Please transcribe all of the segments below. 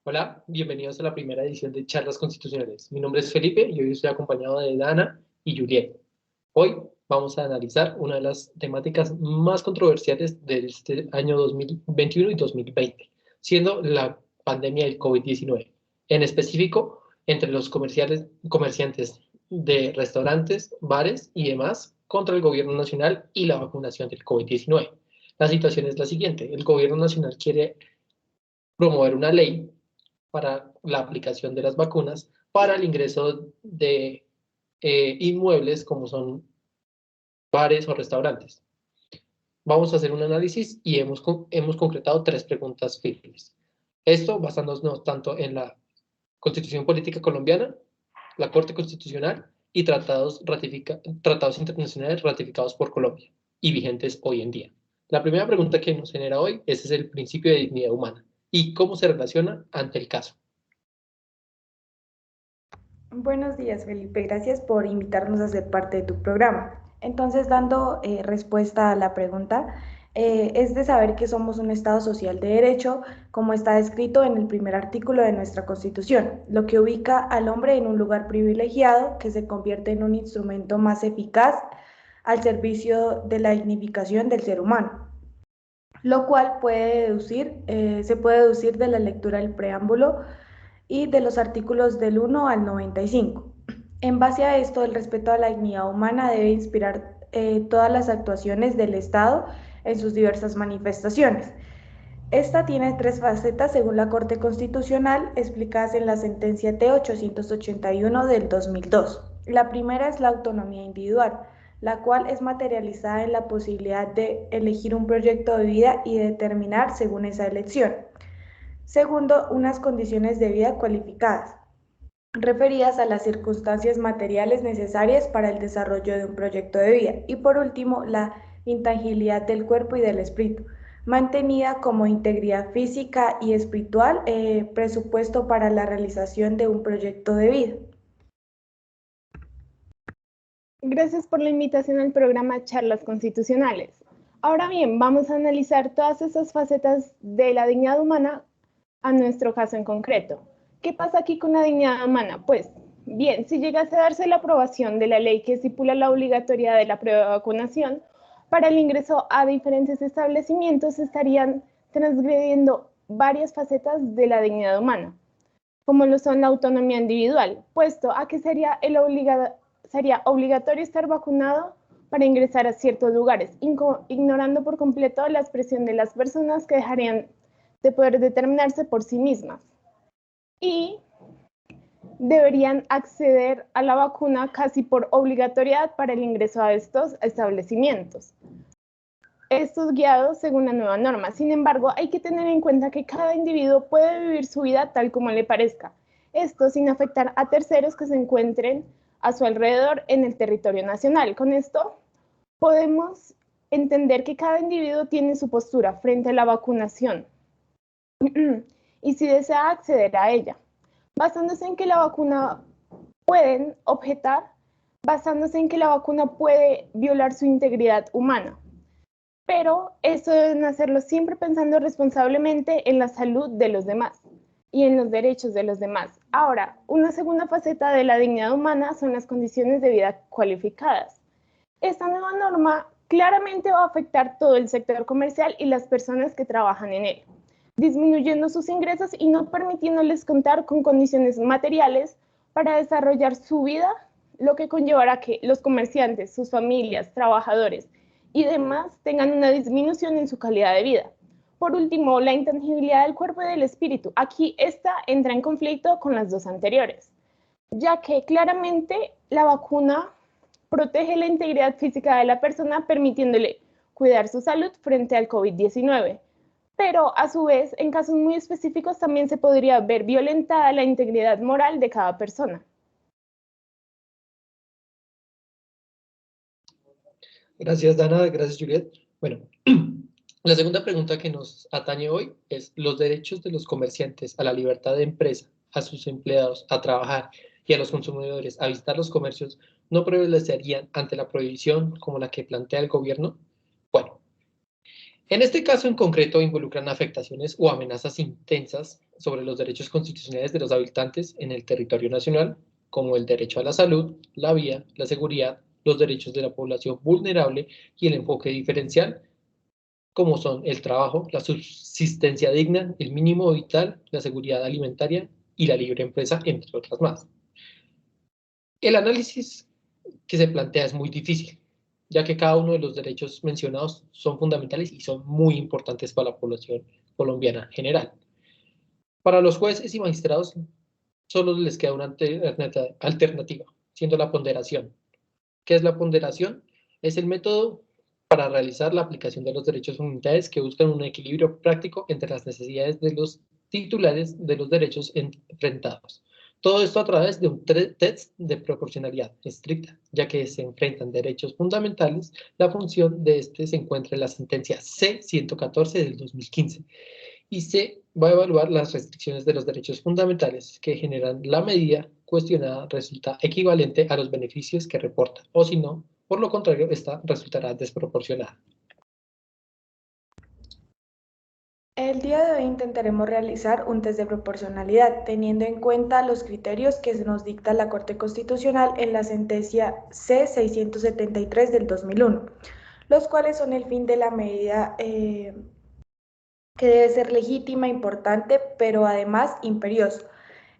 Hola, bienvenidos a la primera edición de Charlas Constitucionales. Mi nombre es Felipe y hoy estoy acompañado de Dana y Juliet. Hoy vamos a analizar una de las temáticas más controversiales de este año 2021 y 2020, siendo la pandemia del COVID-19. En específico, entre los comerciantes de restaurantes, bares y demás contra el gobierno nacional y la vacunación del COVID-19. La situación es la siguiente. El gobierno nacional quiere promover una ley para la aplicación de las vacunas para el ingreso de inmuebles como son bares o restaurantes. Vamos a hacer un análisis y hemos concretado tres preguntas firmes. Esto basándonos tanto en la Constitución Política Colombiana, la Corte Constitucional y tratados internacionales ratificados por Colombia y vigentes hoy en día. La primera pregunta que nos genera hoy es el principio de dignidad humana y cómo se relaciona ante el caso. Buenos días, Felipe. Gracias por invitarnos a ser parte de tu programa. Entonces, dando respuesta a la pregunta, es de saber que somos un Estado social de derecho, como está descrito en el primer artículo de nuestra Constitución, lo que ubica al hombre en un lugar privilegiado que se convierte en un instrumento más eficaz al servicio de la dignificación del ser humano, lo cual se puede deducir de la lectura del preámbulo y de los artículos del 1 al 95. En base a esto, el respeto a la dignidad humana debe inspirar todas las actuaciones del Estado en sus diversas manifestaciones. Esta tiene tres facetas según la Corte Constitucional, explicadas en la sentencia T-881 del 2002. La primera es la autonomía individual, la cual es materializada en la posibilidad de elegir un proyecto de vida y determinar según esa elección. Segundo, unas condiciones de vida cualificadas, referidas a las circunstancias materiales necesarias para el desarrollo de un proyecto de vida. Y por último, la intangibilidad del cuerpo y del espíritu, mantenida como integridad física y espiritual, presupuesto para la realización de un proyecto de vida. Gracias por la invitación al programa Charlas Constitucionales. Ahora bien, vamos a analizar todas esas facetas de la dignidad humana a nuestro caso en concreto. ¿Qué pasa aquí con la dignidad humana? Pues bien, si llegase a darse la aprobación de la ley que estipula la obligatoriedad de la prueba de vacunación, para el ingreso a diferentes establecimientos estarían transgrediendo varias facetas de la dignidad humana, como lo son la autonomía individual, puesto a que sería obligatorio estar vacunado para ingresar a ciertos lugares, ignorando por completo la expresión de las personas que dejarían de poder determinarse por sí mismas y deberían acceder a la vacuna casi por obligatoriedad para el ingreso a estos establecimientos. Estos guiados según la nueva norma. Sin embargo, hay que tener en cuenta que cada individuo puede vivir su vida tal como le parezca, esto sin afectar a terceros que se encuentren a su alrededor en el territorio nacional. Con esto podemos entender que cada individuo tiene su postura frente a la vacunación y si desea acceder a ella, basándose en que la vacuna pueden objetar, basándose en que la vacuna puede violar su integridad humana. Pero esto deben hacerlo siempre pensando responsablemente en la salud de los demás y en los derechos de los demás. Ahora, una segunda faceta de la dignidad humana son las condiciones de vida cualificadas. Esta nueva norma claramente va a afectar todo el sector comercial y las personas que trabajan en él, disminuyendo sus ingresos y no permitiéndoles contar con condiciones materiales para desarrollar su vida, lo que conllevará que los comerciantes, sus familias, trabajadores y demás tengan una disminución en su calidad de vida. Por último, la intangibilidad del cuerpo y del espíritu. Aquí esta entra en conflicto con las dos anteriores, ya que claramente la vacuna protege la integridad física de la persona, permitiéndole cuidar su salud frente al COVID-19. Pero a su vez, en casos muy específicos también se podría ver violentada la integridad moral de cada persona. Gracias, Dana. Gracias, Juliet. Bueno, la segunda pregunta que nos atañe hoy es los derechos de los comerciantes a la libertad de empresa, a sus empleados a trabajar y a los consumidores a visitar los comercios no prevalecerían ante la prohibición como la que plantea el gobierno. Bueno, En este caso en concreto involucran afectaciones o amenazas intensas sobre los derechos constitucionales de los habitantes en el territorio nacional, como el derecho a la salud, la vida, la seguridad, los derechos de la población vulnerable y el enfoque diferencial, como son el trabajo, la subsistencia digna, el mínimo vital, la seguridad alimentaria y la libre empresa, entre otras más. El análisis que se plantea es muy difícil, ya que cada uno de los derechos mencionados son fundamentales y son muy importantes para la población colombiana en general. Para los jueces y magistrados solo les queda una alternativa, siendo la ponderación. ¿Qué es la ponderación? Es el método para realizar la aplicación de los derechos fundamentales que buscan un equilibrio práctico entre las necesidades de los titulares de los derechos enfrentados. Todo esto a través de un test de proporcionalidad estricta, ya que se enfrentan derechos fundamentales. La función de este se encuentra en la sentencia C-114 del 2015 y se va a evaluar las restricciones de los derechos fundamentales que generan la medida cuestionada resulta equivalente a los beneficios que reporta, o si no, por lo contrario, esta resultará desproporcionada. El día de hoy intentaremos realizar un test de proporcionalidad, teniendo en cuenta los criterios que nos dicta la Corte Constitucional en la sentencia C-673 del 2001, los cuales son el fin de la medida que debe ser legítima, importante, pero además imperioso.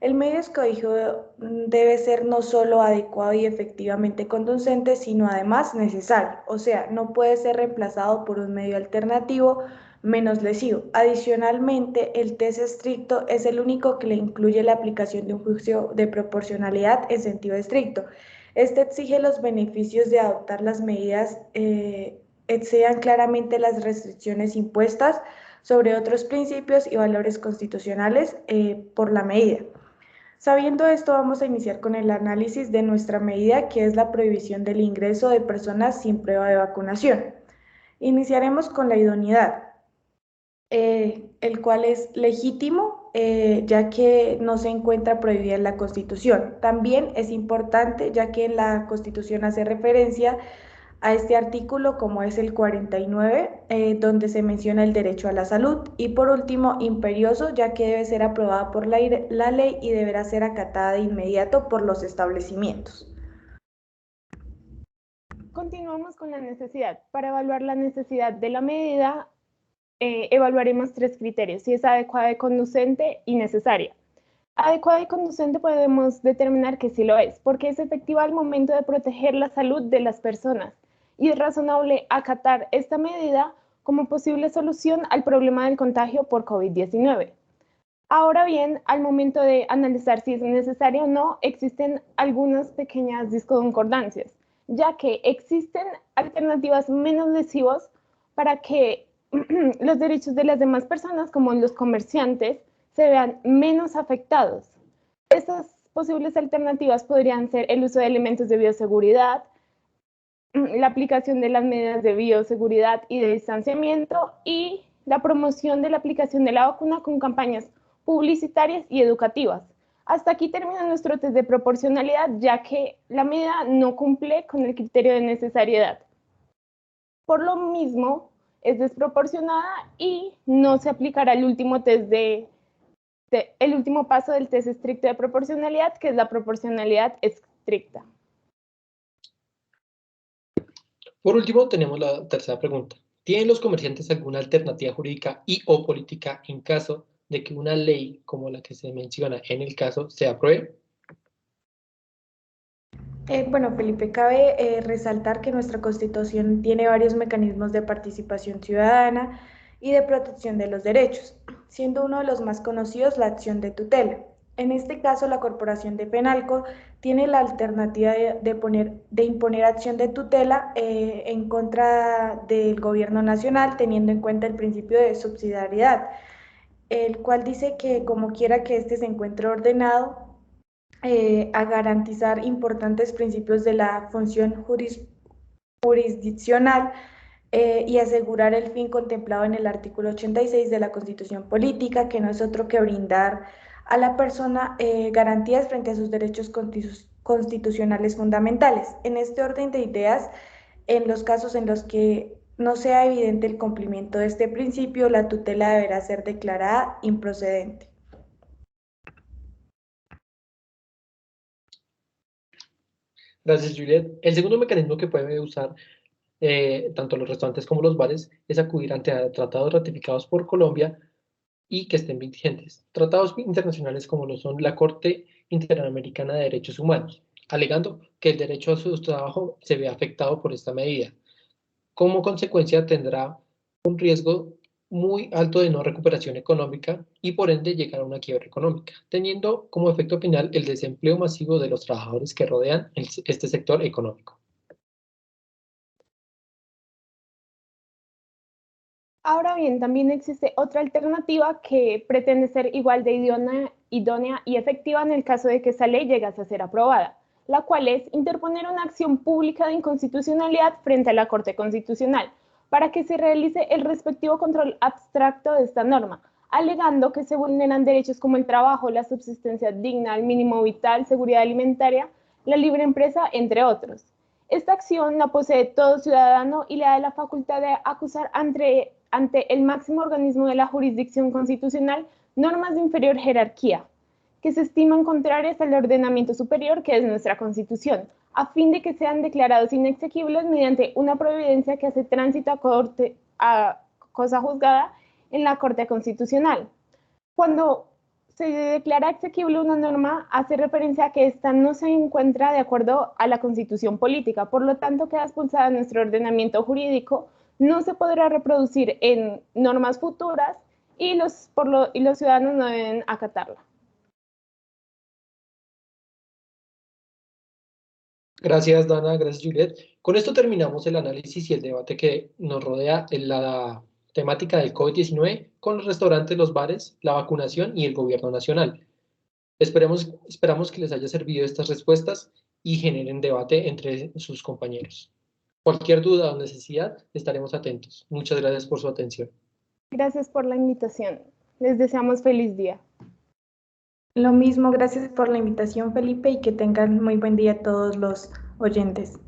El medio escogido debe ser no solo adecuado y efectivamente conducente, sino además necesario, o sea, no puede ser reemplazado por un medio alternativo menos lesivo. Adicionalmente, el test estricto es el único que le incluye la aplicación de un juicio de proporcionalidad en sentido estricto. Este exige los beneficios de adoptar las medidas excedan claramente las restricciones impuestas sobre otros principios y valores constitucionales por la medida. Sabiendo esto, vamos a iniciar con el análisis de nuestra medida, que es la prohibición del ingreso de personas sin prueba de vacunación. Iniciaremos con la idoneidad, el cual es legítimo, ya que no se encuentra prohibida en la Constitución. También es importante, ya que en la Constitución hace referencia a este artículo, como es el 49, donde se menciona el derecho a la salud. Y por último, imperioso, ya que debe ser aprobada por la ley y deberá ser acatada de inmediato por los establecimientos. Continuamos con la necesidad. Para evaluar la necesidad de la medida, evaluaremos tres criterios: si es adecuada, conducente y necesaria. Adecuada y conducente podemos determinar que sí lo es, porque es efectiva al momento de proteger la salud de las personas, y es razonable acatar esta medida como posible solución al problema del contagio por COVID-19. Ahora bien, al momento de analizar si es necesario o no, existen algunas pequeñas disconcordancias, ya que existen alternativas menos lesivas para que los derechos de las demás personas, como los comerciantes, se vean menos afectados. Estas posibles alternativas podrían ser el uso de elementos de bioseguridad, la aplicación de las medidas de bioseguridad y de distanciamiento y la promoción de la aplicación de la vacuna con campañas publicitarias y educativas. Hasta aquí termina nuestro test de proporcionalidad, ya que la medida no cumple con el criterio de necesariedad. Por lo mismo, es desproporcionada y no se aplicará el último el último paso del test estricto de proporcionalidad, que es la proporcionalidad estricta. Por último, tenemos la tercera pregunta. ¿Tienen los comerciantes alguna alternativa jurídica y o política en caso de que una ley como la que se menciona en el caso se apruebe? Bueno, Felipe, cabe resaltar que nuestra Constitución tiene varios mecanismos de participación ciudadana y de protección de los derechos, siendo uno de los más conocidos la acción de tutela. En este caso, la Corporación de Penalco tiene la alternativa de imponer acción de tutela en contra del gobierno nacional, teniendo en cuenta el principio de subsidiariedad, el cual dice que como quiera que éste se encuentre ordenado, a garantizar importantes principios de la función jurisdiccional y asegurar el fin contemplado en el artículo 86 de la Constitución Política, que no es otro que brindar a la persona garantías frente a sus derechos constitucionales fundamentales. En este orden de ideas, en los casos en los que no sea evidente el cumplimiento de este principio, la tutela deberá ser declarada improcedente. Gracias, Juliet. El segundo mecanismo que puede usar tanto los restaurantes como los bares es acudir ante tratados ratificados por Colombia y que estén vigentes. Tratados internacionales como lo son la Corte Interamericana de Derechos Humanos, alegando que el derecho a su trabajo se ve afectado por esta medida. Como consecuencia tendrá un riesgo muy alto de no recuperación económica y por ende llegar a una quiebra económica, teniendo como efecto final el desempleo masivo de los trabajadores que rodean este sector económico. Ahora bien, también existe otra alternativa que pretende ser igual de idónea y efectiva en el caso de que esta ley llegase a ser aprobada, la cual es interponer una acción pública de inconstitucionalidad frente a la Corte Constitucional para que se realice el respectivo control abstracto de esta norma, alegando que se vulneran derechos como el trabajo, la subsistencia digna, el mínimo vital, seguridad alimentaria, la libre empresa, entre otros. Esta acción la posee todo ciudadano y le da la facultad de acusar ante el máximo organismo de la jurisdicción constitucional normas de inferior jerarquía, que se estiman contrarias al ordenamiento superior que es nuestra Constitución, a fin de que sean declarados inexequibles mediante una providencia que hace tránsito a cosa juzgada en la Corte Constitucional. Cuando se declara exequible una norma, hace referencia a que ésta no se encuentra de acuerdo a la Constitución política, por lo tanto queda expulsada de nuestro ordenamiento jurídico, no se podrá reproducir en normas futuras y los ciudadanos no deben acatarla. Gracias, Dana. Gracias, Juliet. Con esto terminamos el análisis y el debate que nos rodea en la temática del COVID-19 con los restaurantes, los bares, la vacunación y el gobierno nacional. Esperamos que les haya servido estas respuestas y generen debate entre sus compañeros. Cualquier duda o necesidad, estaremos atentos. Muchas gracias por su atención. Gracias por la invitación. Les deseamos feliz día. Lo mismo, gracias por la invitación, Felipe, y que tengan muy buen día todos los oyentes.